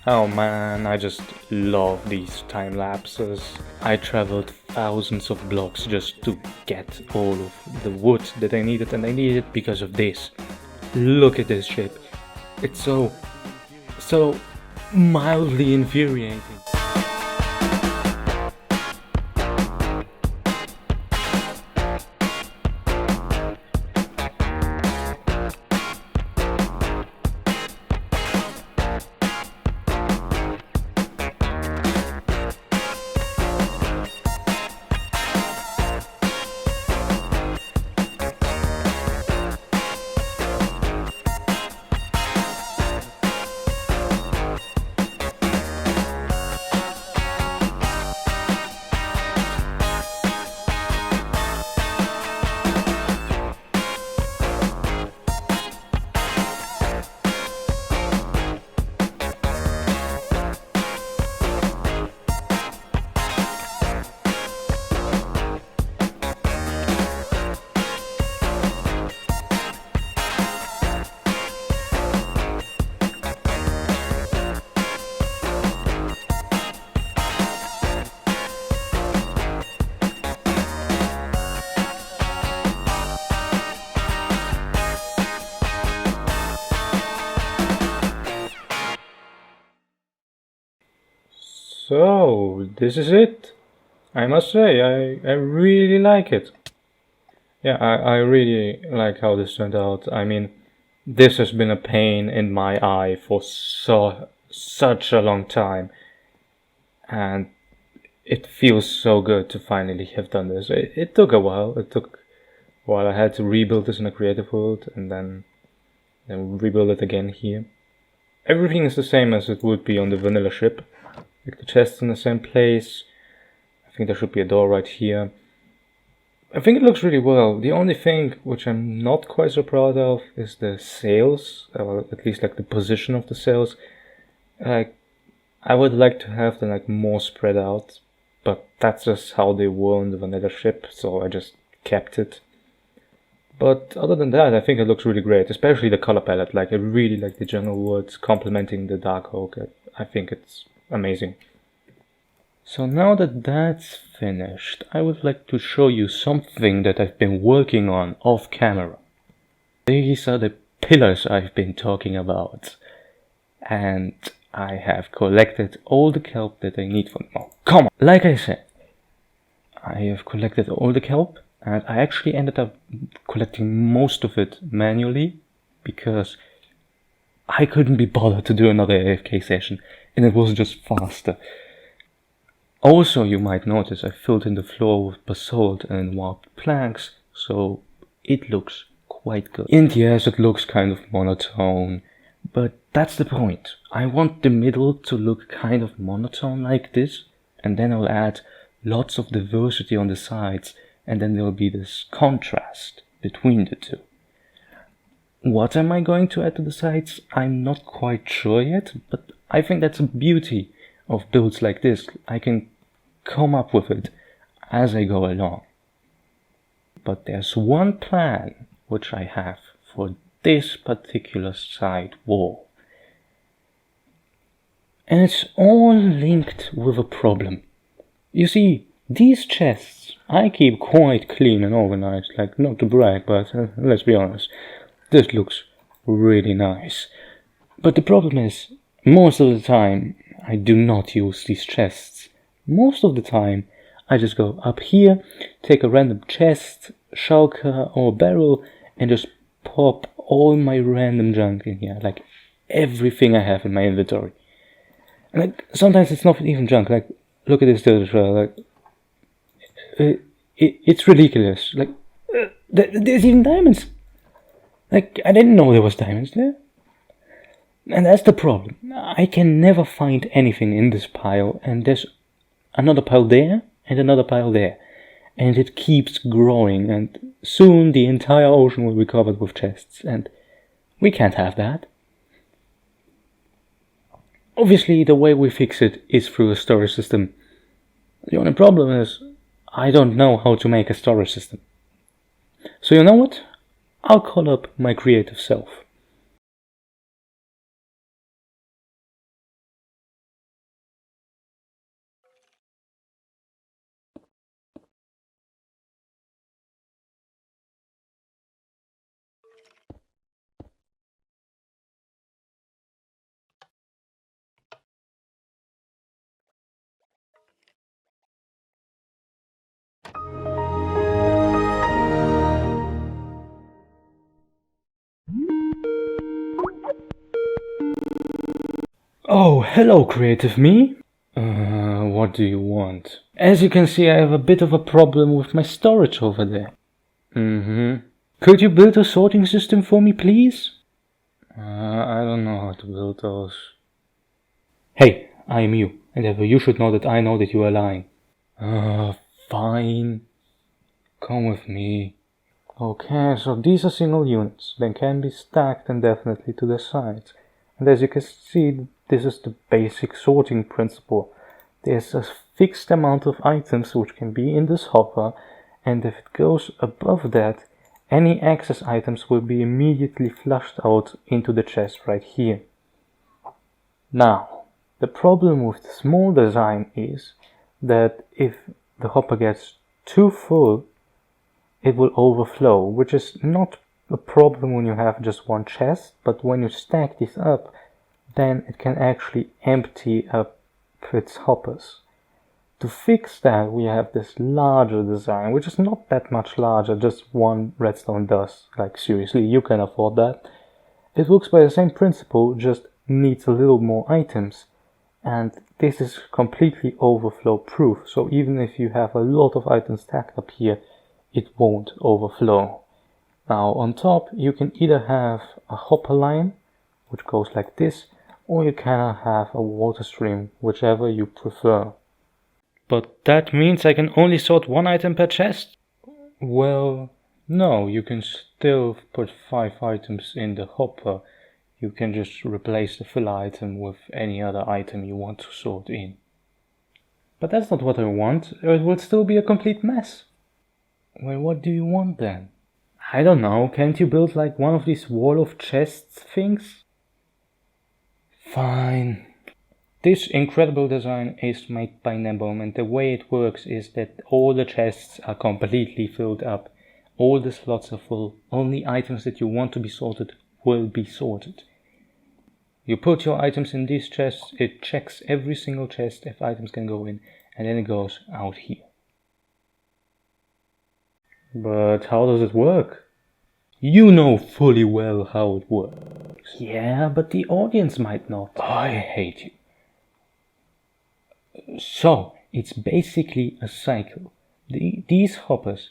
Oh man, I just love these time lapses. I traveled thousands of blocks just to get all of the wood that I needed, and I needed it because of this. Look at this ship. It's so mildly infuriating. So, this is it. I must say, I really like it. Yeah, I really like how this turned out. I mean, this has been a pain in my eye for such a long time. And it feels so good to finally have done this. It took a while. It took a while. I had to rebuild this in a creative world and then rebuild it again here. Everything is the same as it would be on the vanilla ship. Like the chest's in the same place. I think there should be a door right here. I think it looks really well. The only thing which I'm not quite so proud of is the sails, or at least like the position of the sails. Like, I would like to have them like more spread out, but that's just how they were on the vanilla ship, so I just kept it. But other than that, I think it looks really great, especially the color palette. Like, I really like the jungle woods complementing the dark oak. I think it's amazing. So now that that's finished, I would like to show you something that I've been working on off camera. These are the pillars I've been talking about. And I have collected all the kelp that I need for them. Oh, come on! Like I said, I have collected all the kelp, and I actually ended up collecting most of it manually because I couldn't be bothered to do another AFK session, and it was just faster. Also, you might notice I filled in the floor with basalt and warped planks, so it looks quite good. And yes, it looks kind of monotone, but that's the point. I want the middle to look kind of monotone like this, and then I'll add lots of diversity on the sides, and then there'll be this contrast between the two. What am I going to add to the sides? I'm not quite sure yet, but I think that's the beauty of builds like this. I can come up with it as I go along. But there's one plan which I have for this particular side wall. And it's all linked with a problem. You see, these chests I keep quite clean and organized, like, not to brag, but let's be honest, this looks really nice. But the problem is, most of the time I do not use these chests. Most of the time I just go up here, take a random chest, shulker or barrel, and just pop all my random junk in here, like everything I have in my inventory. And like, sometimes it's not even junk, like, look at this dirt trail, like, it's ridiculous. Like, there's even diamonds. Like, I didn't know there was diamonds there. And that's the problem. I can never find anything in this pile, and there's another pile there, and another pile there. And it keeps growing, and soon the entire ocean will be covered with chests, and we can't have that. Obviously, the way we fix it is through a storage system. The only problem is, I don't know how to make a storage system. So you know what? I'll call up my creative self. Oh, hello, creative me. What do you want? As you can see, I have a bit of a problem with my storage over there. Could you build a sorting system for me, please? I don't know how to build those. Hey, I am you, and therefore you should know that I know that you are lying. Fine. Come with me. Okay, so these are single units. They can be stacked indefinitely to the sides. And as you can see, this is the basic sorting principle. There's a fixed amount of items which can be in this hopper, and if it goes above that, any excess items will be immediately flushed out into the chest right here. Now, the problem with the small design is that if the hopper gets too full, it will overflow, which is not a problem when you have just one chest, but when you stack these up, then it can actually empty up its hoppers. To fix that, we have this larger design, which is not that much larger, just one redstone does. Like, seriously, you can afford that. It works by the same principle, just needs a little more items. And this is completely overflow proof, so even if you have a lot of items stacked up here, it won't overflow. Now on top you can either have a hopper line, which goes like this, or you can have a water stream, whichever you prefer. But that means I can only sort one item per chest? Well, no, you can still put 5 items in the hopper. You can just replace the fill item with any other item you want to sort in. But that's not what I want, it will still be a complete mess. Well, what do you want then? I don't know, can't you build like one of these wall of chests things? Fine. This incredible design is made by Nebom, and the way it works is that all the chests are completely filled up. All the slots are full. Only items that you want to be sorted will be sorted. You put your items in these chests, it checks every single chest if items can go in, and then it goes out here. But how does it work? You know fully well how it works. Yeah, but the audience might not. I hate you. So, it's basically a cycle. These hoppers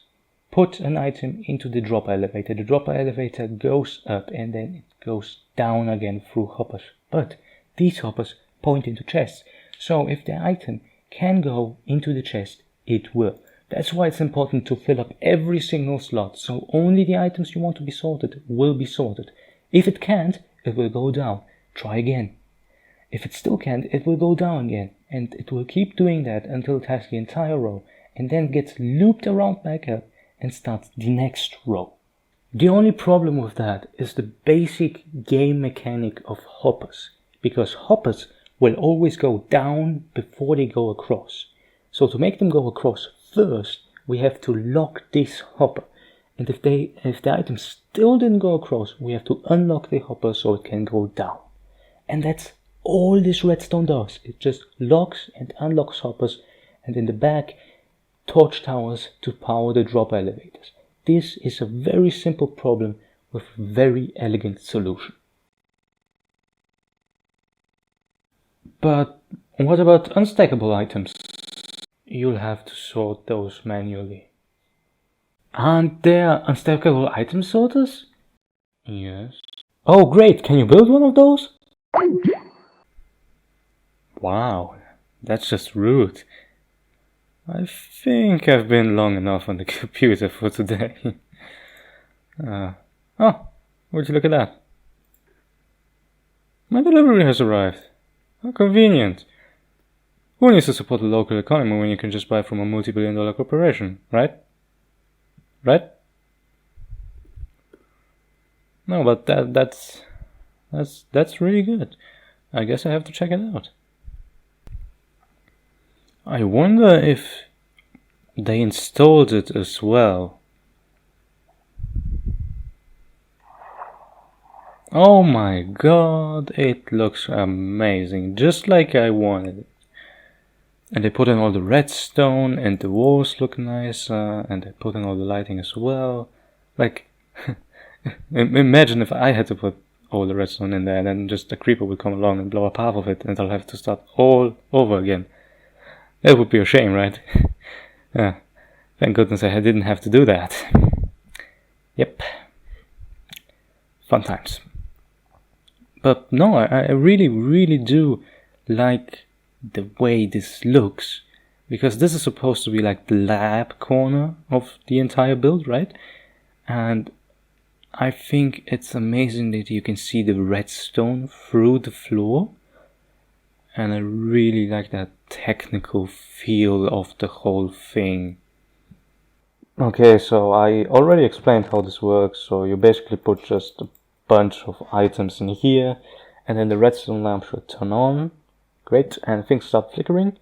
put an item into the drop elevator. The drop elevator goes up and then it goes down again through hoppers. But these hoppers point into chests. So if the item can go into the chest, it will. That's why it's important to fill up every single slot. So only the items you want to be sorted will be sorted. If it can't, it will go down. Try again. If it still can't, it will go down again. And it will keep doing that until it has the entire row. And then gets looped around back up and starts the next row. The only problem with that is the basic game mechanic of hoppers, because hoppers will always go down before they go across. So to make them go across first, we have to lock this hopper. And if the item still didn't go across, we have to unlock the hopper so it can go down. And that's all this redstone does. It just locks and unlocks hoppers, and in the back, torch towers to power the drop elevators. This is a very simple problem with a very elegant solution. But what about unstackable items? You'll have to sort those manually. Aren't there unstackable item sorters? Yes. Oh great, can you build one of those? Wow, that's just rude. I think I've been long enough on the computer for today. Oh, would you look at that? My delivery has arrived. How convenient. Who needs to support the local economy when you can just buy from a multi-billion-dollar corporation, right? Right? No, but that's really good. I guess I have to check it out. I wonder if they installed it as well. Oh my god, it looks amazing, just like I wanted it. And they put in all the redstone, and the walls look nice, and they put in all the lighting as well. Like, imagine if I had to put all the redstone in there, and then just a creeper would come along and blow up half of it, and I'll have to start all over again. That would be a shame, right? Yeah. Thank goodness I didn't have to do that. Yep. Fun times. But no, I really, really do like the way this looks, because this is supposed to be like the lab corner of the entire build, right? And I think it's amazing that you can see the redstone through the floor, and I really like that technical feel of the whole thing. Okay, so I already explained how this works. So you basically put just a bunch of items in here, and then the redstone lamp should turn on. Great, and things start flickering,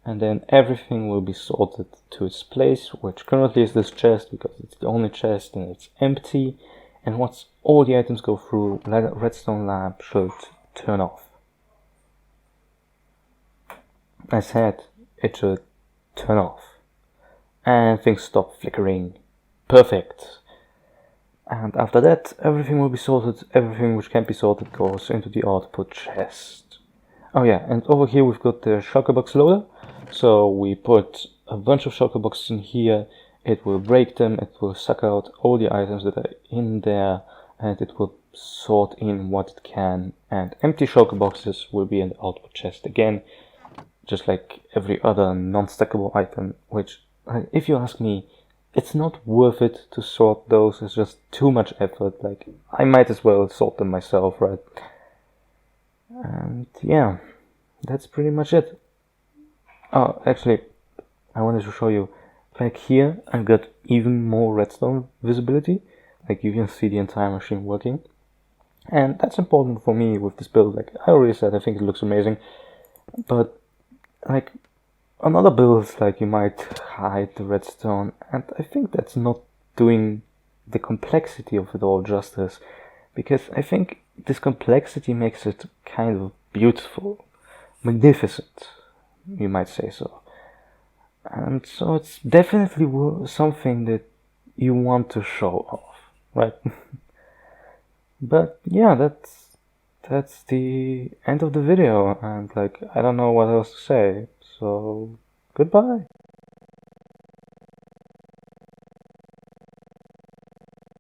and then everything will be sorted to its place, which currently is this chest, because it's the only chest and it's empty. And once all the items go through, redstone lamp should turn off. I said it should turn off. And things stop flickering. Perfect. And after that, everything will be sorted. Everything which can be sorted goes into the output chest. Oh yeah, and over here we've got the shulker box loader. So we put a bunch of shulker boxes in here. It will break them, it will suck out all the items that are in there, and it will sort in what it can. And empty shulker boxes will be in the output chest again, just like every other non-stackable item, which, if you ask me, it's not worth it to sort those. It's just too much effort. Like, I might as well sort them myself, right? And yeah, that's pretty much it. Oh, actually, I wanted to show you, like here, I've got even more redstone visibility. Like, you can see the entire machine working. And that's important for me with this build. Like I already said, I think it looks amazing. But, like, on other builds, like, you might hide the redstone, and I think that's not doing the complexity of it all justice, because I think this complexity makes it kind of beautiful, magnificent, you might say so. And so it's definitely something that you want to show off, right? But yeah, that's the end of the video, and like, I don't know what else to say, so goodbye.